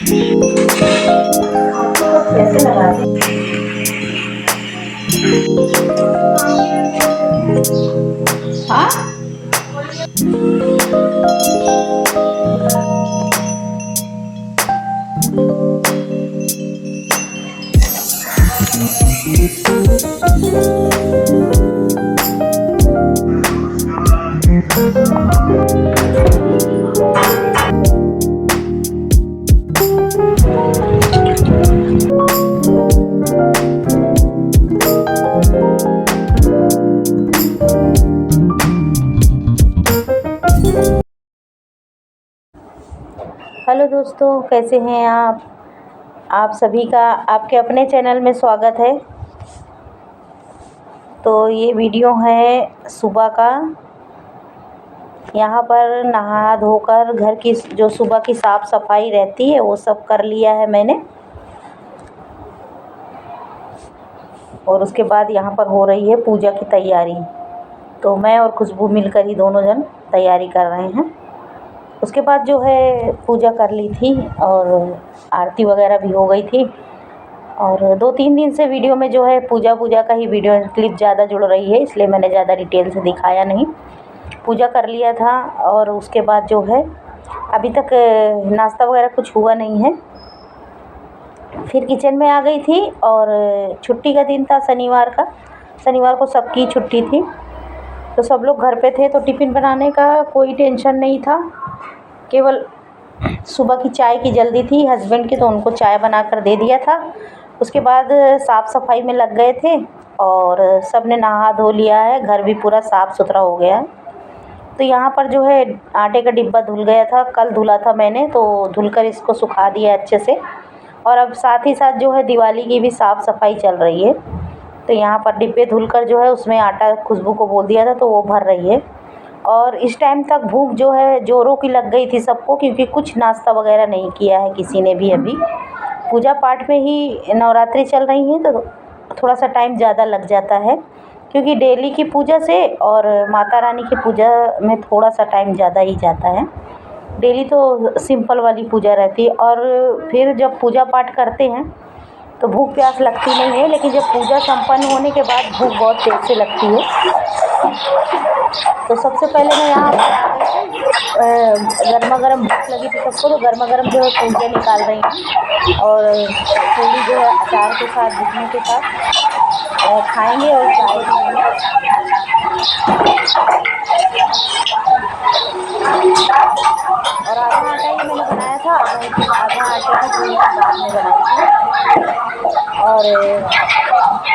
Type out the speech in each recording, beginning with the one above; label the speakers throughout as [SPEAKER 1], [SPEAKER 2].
[SPEAKER 1] कैसे लगाते हाँ। हेलो दोस्तों, कैसे हैं आप सभी का आपके अपने चैनल में स्वागत है। तो ये वीडियो है सुबह का। यहाँ पर नहा धोकर घर की जो सुबह की साफ़ सफाई रहती है वो सब कर लिया है मैंने। और उसके बाद यहाँ पर हो रही है पूजा की तैयारी। तो मैं और खुशबू मिलकर ही दोनों जन तैयारी कर रहे हैं। उसके बाद जो है पूजा कर ली थी और आरती वगैरह भी हो गई थी। और 2-3 दिन से वीडियो में जो है पूजा का ही वीडियो क्लिप ज़्यादा जुड़ रही है, इसलिए मैंने ज़्यादा डिटेल से दिखाया नहीं। पूजा कर लिया था और उसके बाद जो है अभी तक नाश्ता वगैरह कुछ हुआ नहीं है। फिर किचन में आ गई थी और छुट्टी का दिन था शनिवार का। शनिवार को सबकी छुट्टी थी, तो सब लोग घर पे थे, तो टिफ़िन बनाने का कोई टेंशन नहीं था। केवल सुबह की चाय की जल्दी थी हस्बैंड की, तो उनको चाय बनाकर दे दिया था। उसके बाद साफ़ सफाई में लग गए थे और सब ने नहा धो लिया है, घर भी पूरा साफ़ सुथरा हो गया है। तो यहाँ पर जो है आटे का डिब्बा धुल गया था, कल धुला था मैंने, तो धुलकर इसको सुखा दिया अच्छे से। और अब साथ ही साथ जो है दिवाली की भी साफ़ सफाई चल रही है। तो यहाँ पर डिब्बे धुलकर जो है उसमें आटा खुशबू को बोल दिया था, तो वो भर रही है। और इस टाइम तक भूख जो है ज़ोरों की लग गई थी सबको, क्योंकि कुछ नाश्ता वगैरह नहीं किया है किसी ने भी अभी। पूजा पाठ में ही नवरात्रि चल रही हैं, तो थोड़ा सा टाइम ज़्यादा लग जाता है, क्योंकि डेली की पूजा से और माता रानी की पूजा में थोड़ा सा टाइम ज़्यादा ही जाता है। डेली तो सिंपल वाली पूजा रहती है, और फिर जब पूजा पाठ करते हैं तो भूख प्यास लगती नहीं है, लेकिन जब पूजा संपन्न होने के बाद भूख बहुत तेज़ से लगती है। तो सबसे पहले मैं यहाँ गर्मा गर्म भूख लगी थी सबको, तो गर्मा गर्म जो है पूजा निकाल रही हूँ। और पूरी जो है अचार के साथ घुटने के साथ खाएंगे और चाय पिएंगे। और आधा आटा ही मैंने बनाया था, आधा आटे की पूरी बाद में बनाई थी। और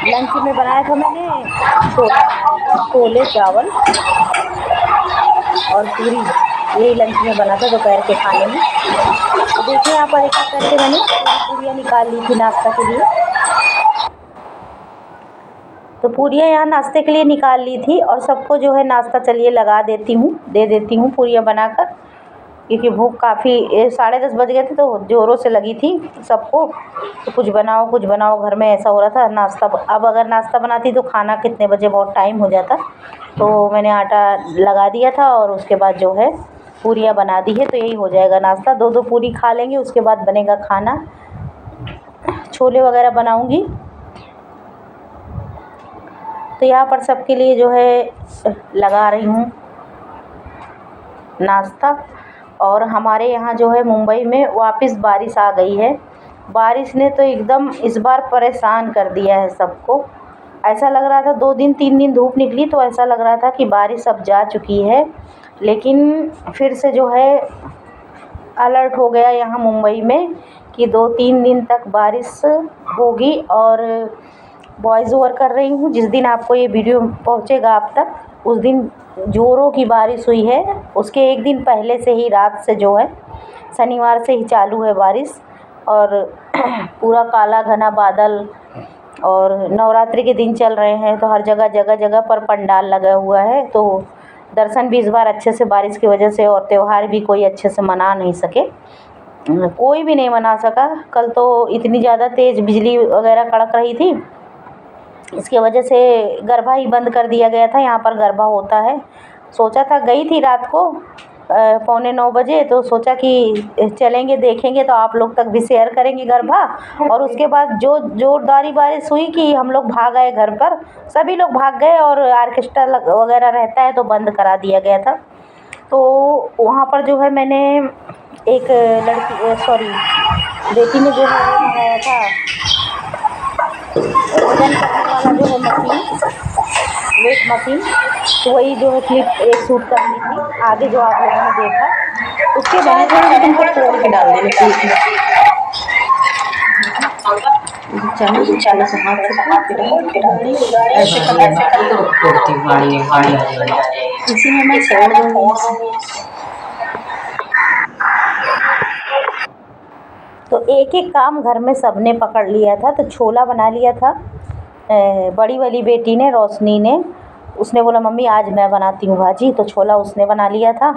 [SPEAKER 1] लंच में बनाया था मैंने छोले चावल और पूरी, यही लंच में बना था दोपहर के खाने में। तो देखिए यहाँ पर एक एक करके मैंने पूरियाँ निकाल ली थी नाश्ता के लिए। तो पूरियाँ यहाँ नाश्ते के लिए निकाल ली थी, और सबको जो है नाश्ता चलिए लगा देती हूँ, दे देती हूँ पूरियाँ बनाकर, क्योंकि भूख काफ़ी 10:30 बज गए थे, तो ज़ोरों से लगी थी सबको। तो कुछ बनाओ घर में, ऐसा हो रहा था नाश्ता। अब अगर नाश्ता बनाती तो खाना कितने बजे, बहुत टाइम हो जाता। तो मैंने आटा लगा दिया था और उसके बाद जो है पूरियाँ बना दी है, तो यही हो जाएगा नाश्ता। 2-2 पूरी खा लेंगे, उसके बाद बनेगा खाना। छोले वगैरह बनाऊँगी। तो यहाँ पर सबके लिए जो है लगा रही हूँ नाश्ता। और हमारे यहाँ जो है मुंबई में वापस बारिश आ गई है। बारिश ने तो एकदम इस बार परेशान कर दिया है सबको। ऐसा लग रहा था 2 दिन 3 दिन धूप निकली, तो ऐसा लग रहा था कि बारिश अब जा चुकी है, लेकिन फिर से जो है अलर्ट हो गया यहाँ मुंबई में कि 2-3 दिन तक बारिश होगी। और वॉइस ओवर कर रही हूँ, जिस दिन आपको ये वीडियो पहुँचेगा आप तक, उस दिन ज़ोरों की बारिश हुई है। उसके एक दिन पहले से ही, रात से जो है शनिवार से ही चालू है बारिश। और पूरा काला घना बादल, और नवरात्रि के दिन चल रहे हैं, तो हर जगह जगह पर पंडाल लगा हुआ है। तो दर्शन भी इस बार अच्छे से बारिश की वजह से, और त्यौहार भी कोई अच्छे से मना नहीं सके, कोई भी नहीं मना सका। कल तो इतनी ज़्यादा तेज़ बिजली वगैरह कड़क रही थी, इसकी वजह से गरबा ही बंद कर दिया गया था। यहाँ पर गरबा होता है, सोचा था, गई थी रात को, 8:45 बजे, तो सोचा कि चलेंगे देखेंगे तो आप लोग तक भी शेयर करेंगे गरबा। और उसके बाद जो जोरदारी बारिश हुई कि हम लोग भाग आए घर पर, सभी लोग भाग गए और ऑर्केस्ट्रा वगैरह रहता है तो बंद करा दिया गया था। तो वहाँ पर जो है मैंने एक बेटी ने जो है वो मंगाया था, वजन करने वाला जो है मशीन, वेट मशीन। तो वही जो है क्लिप एक शूट करनी थी आगे जो आप लोगों ने देखा। उसके
[SPEAKER 2] चने
[SPEAKER 1] बाद
[SPEAKER 2] थोड़ा तुमको तोड़ के डाल देने क्लिप में। चने थोड़ा सा हाथ से तोड़ के डाल, ऐसे कर तोड़ती हूँ गाड़ी में, गाड़ी आ जाएगी। इसी में मैं छोड़ दूँगी।
[SPEAKER 1] तो एक एक काम घर में सबने पकड़ लिया था। तो छोला बना लिया था बड़ी वाली बेटी ने, रोशनी ने। उसने बोला मम्मी आज मैं बनाती हूँ भाजी, तो छोला उसने बना लिया था।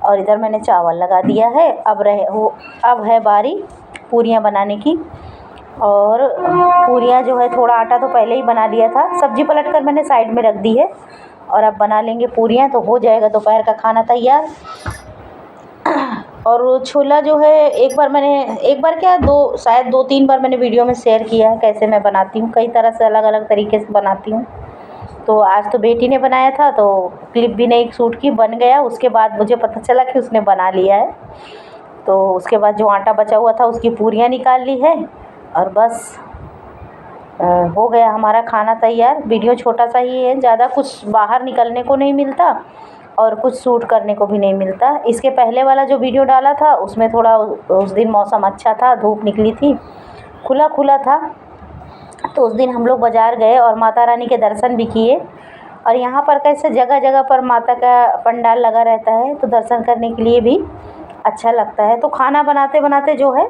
[SPEAKER 1] और इधर मैंने चावल लगा दिया है। अब है बारी पूरियाँ बनाने की। और पूरियाँ जो है थोड़ा आटा तो पहले ही बना लिया था, सब्ज़ी पलट कर मैंने साइड में रख दी है। और अब बना लेंगे पूरियाँ तो हो जाएगा दोपहर का खाना तैयार। और छोला जो है एक बार क्या शायद 2-3 बार मैंने वीडियो में शेयर किया है कैसे मैं बनाती हूँ। कई तरह से अलग अलग तरीके से बनाती हूँ। तो आज तो बेटी ने बनाया था तो क्लिप भी नहीं शूट की, बन गया। उसके बाद मुझे पता चला कि उसने बना लिया है। तो उसके बाद जो आटा बचा हुआ था उसकी पूरियाँ निकाल ली है और बस हो गया हमारा खाना तैयार। वीडियो छोटा सा ही है, ज़्यादा कुछ बाहर निकलने को नहीं मिलता और कुछ शूट करने को भी नहीं मिलता। इसके पहले वाला जो वीडियो डाला था उसमें थोड़ा उस दिन मौसम अच्छा था, धूप निकली थी, खुला खुला था। तो उस दिन हम लोग बाज़ार गए और माता रानी के दर्शन भी किए। और यहाँ पर कैसे जगह जगह पर माता का पंडाल लगा रहता है तो दर्शन करने के लिए भी अच्छा लगता है। तो खाना बनाते बनाते जो है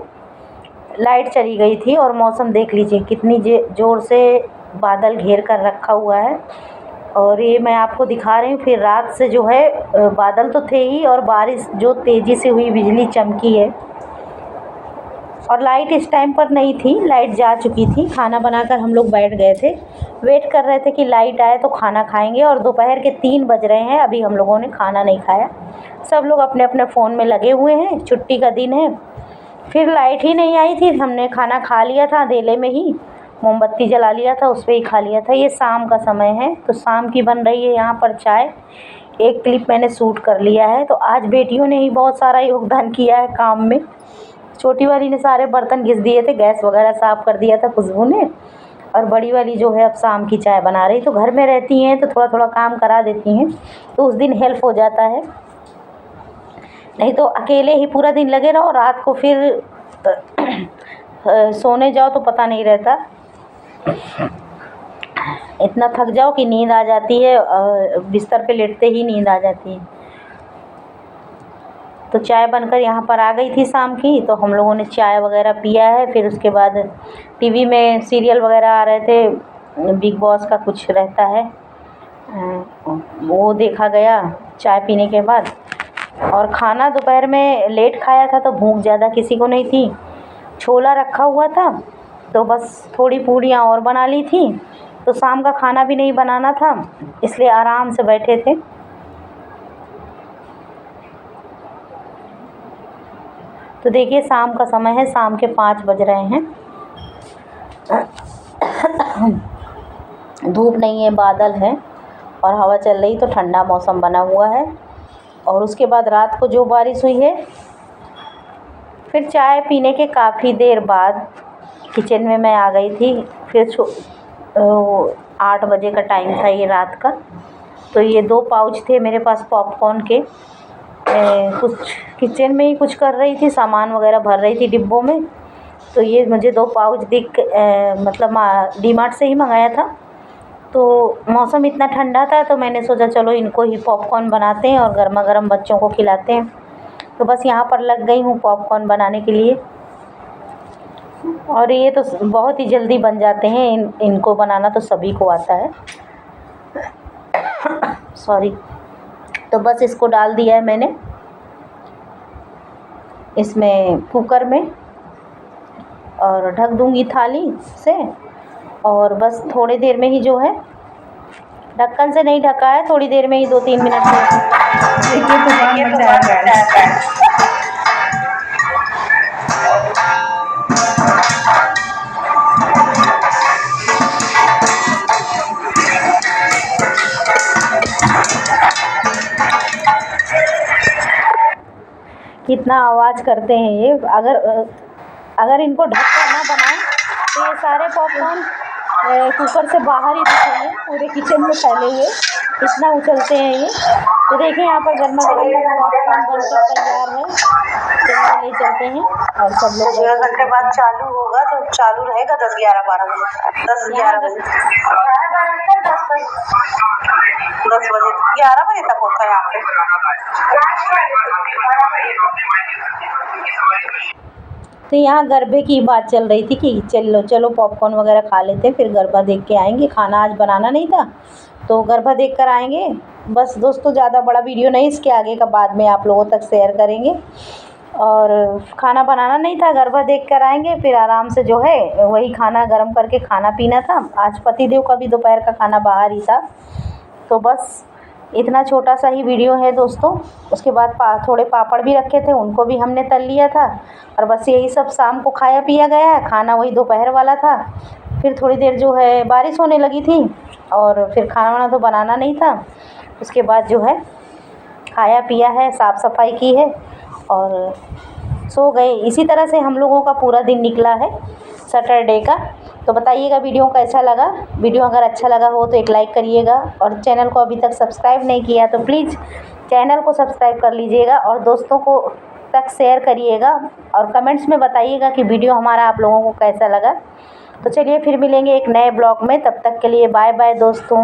[SPEAKER 1] लाइट चली गई थी और मौसम देख लीजिए कितनी ज़ोर से बादल घेर कर रखा हुआ है। और ये मैं आपको दिखा रही हूँ। फिर रात से जो है बादल तो थे ही और बारिश जो तेज़ी से हुई, बिजली चमकी है। और लाइट इस टाइम पर नहीं थी, लाइट जा चुकी थी। खाना बनाकर हम लोग बैठ गए थे, वेट कर रहे थे कि लाइट आए तो खाना खाएंगे। और दोपहर के 3 बज रहे हैं, अभी हम लोगों ने खाना नहीं खाया। सब लोग अपने अपने फ़ोन में लगे हुए हैं, छुट्टी का दिन है। फिर लाइट ही नहीं आई थी, हमने खाना खा लिया था अंधेले में ही, मोमबत्ती जला लिया था, उस पर ही खा लिया था। ये शाम का समय है तो शाम की बन रही है यहाँ पर चाय। एक क्लिप मैंने शूट कर लिया है। तो आज बेटियों ने ही बहुत सारा योगदान किया है काम में। छोटी वाली ने सारे बर्तन घिस दिए थे, गैस वगैरह साफ़ कर दिया था खुशबू ने। और बड़ी वाली जो है अब शाम की चाय बना रही। तो घर में रहती हैं तो थोड़ा थोड़ा काम करा देती हैं, तो उस दिन हेल्प हो जाता है। नहीं तो अकेले ही पूरा दिन लगे रहो, रात को फिर सोने जाओ तो पता नहीं रहता, इतना थक जाओ कि नींद आ जाती है, बिस्तर पे लेटते ही नींद आ जाती है। तो चाय बनकर यहाँ पर आ गई थी शाम की, तो हम लोगों ने चाय वगैरह पिया है। फिर उसके बाद टीवी में सीरियल वगैरह आ रहे थे, बिग बॉस का कुछ रहता है, वो देखा गया चाय पीने के बाद। और खाना दोपहर में लेट खाया था तो भूख ज़्यादा किसी को नहीं थी। छोला रखा हुआ था तो बस थोड़ी पूड़ियाँ और बना ली थी। तो शाम का खाना भी नहीं बनाना था, इसलिए आराम से बैठे थे। तो देखिए शाम का समय है, शाम के 5 बज रहे हैं। धूप नहीं है, बादल है और हवा चल रही, तो ठंडा मौसम बना हुआ है। और उसके बाद रात को जो बारिश हुई है, फिर चाय पीने के काफ़ी देर बाद किचन में मैं आ गई थी। फिर 8 बजे का टाइम था ये रात का। तो ये 2 पाउच थे मेरे पास पॉपकॉर्न के। कुछ किचन में ही कुछ कर रही थी, सामान वगैरह भर रही थी डिब्बों में। तो ये मुझे 2 पाउच मतलब डीमार्ट से ही मंगाया था। तो मौसम इतना ठंडा था तो मैंने सोचा चलो इनको ही पॉपकॉर्न बनाते हैं और गर्मा गर्म बच्चों को खिलाते हैं। तो बस यहाँ पर लग गई हूँ पॉपकॉर्न बनाने के लिए। और ये तो बहुत ही जल्दी बन जाते हैं, इनको बनाना तो सभी को आता है। सॉरी। तो बस इसको डाल दिया है मैंने इसमें कुकर में और ढक दूँगी थाली से। और बस थोड़ी देर में ही जो है, ढक्कन से नहीं ढका है, थोड़ी देर में ही 2-3 मिनट में
[SPEAKER 2] देखिए तूफान मचा है।
[SPEAKER 1] कितना आवाज़ करते हैं ये। अगर इनको ढक कर ना बनाएं तो ये सारे पॉपकॉर्न कुकर से बाहर ही दिखेंगे, पूरे किचन में फैले हुए, इतना उछलते हैं ये। तो देखिए यहाँ पर गर्मा गर्म पॉपकॉर्न बनकर तैयार है। चलिए ले चलते हैं और सब लोग
[SPEAKER 3] 10 घंटे बाद चालू होगा, तो चालू रहेगा 10, 11, 12 बजे, 10, 11 बजे, 10 बजे, 11 बजे तक होता है यहाँ पे।
[SPEAKER 1] तो यहाँ गरबे की बात चल रही थी कि चलो पॉपकॉर्न वगैरह खा लेते हैं, फिर गरबा देख के आएंगे। खाना आज बनाना नहीं था तो गरबा देख कर आएंगे। बस दोस्तों, ज़्यादा बड़ा वीडियो नहीं, इसके आगे का बाद में आप लोगों तक शेयर करेंगे। और खाना बनाना नहीं था, गरबा देख कर आएंगे, फिर आराम से जो है वही खाना गर्म करके खाना पीना था। आज पतिदेव का भी दोपहर का खाना बाहर ही था। तो बस इतना छोटा सा ही वीडियो है दोस्तों। उसके बाद थोड़े पापड़ भी रखे थे, उनको भी हमने तल लिया था। और बस यही सब शाम को खाया पिया गया है। खाना वही दोपहर वाला था। फिर थोड़ी देर जो है बारिश होने लगी थी और फिर खाना वाना तो बनाना नहीं था। उसके बाद जो है खाया पिया है, साफ़ सफाई की है और सो गए। इसी तरह से हम लोगों का पूरा दिन निकला है सैटरडे का। तो बताइएगा वीडियो कैसा लगा। वीडियो अगर अच्छा लगा हो तो एक लाइक करिएगा, और चैनल को अभी तक सब्सक्राइब नहीं किया तो प्लीज़ चैनल को सब्सक्राइब कर लीजिएगा और दोस्तों को तक शेयर करिएगा और कमेंट्स में बताइएगा कि वीडियो हमारा आप लोगों को कैसा लगा। तो चलिए फिर मिलेंगे एक नए ब्लॉग में, तब तक के लिए बाय बाय दोस्तों।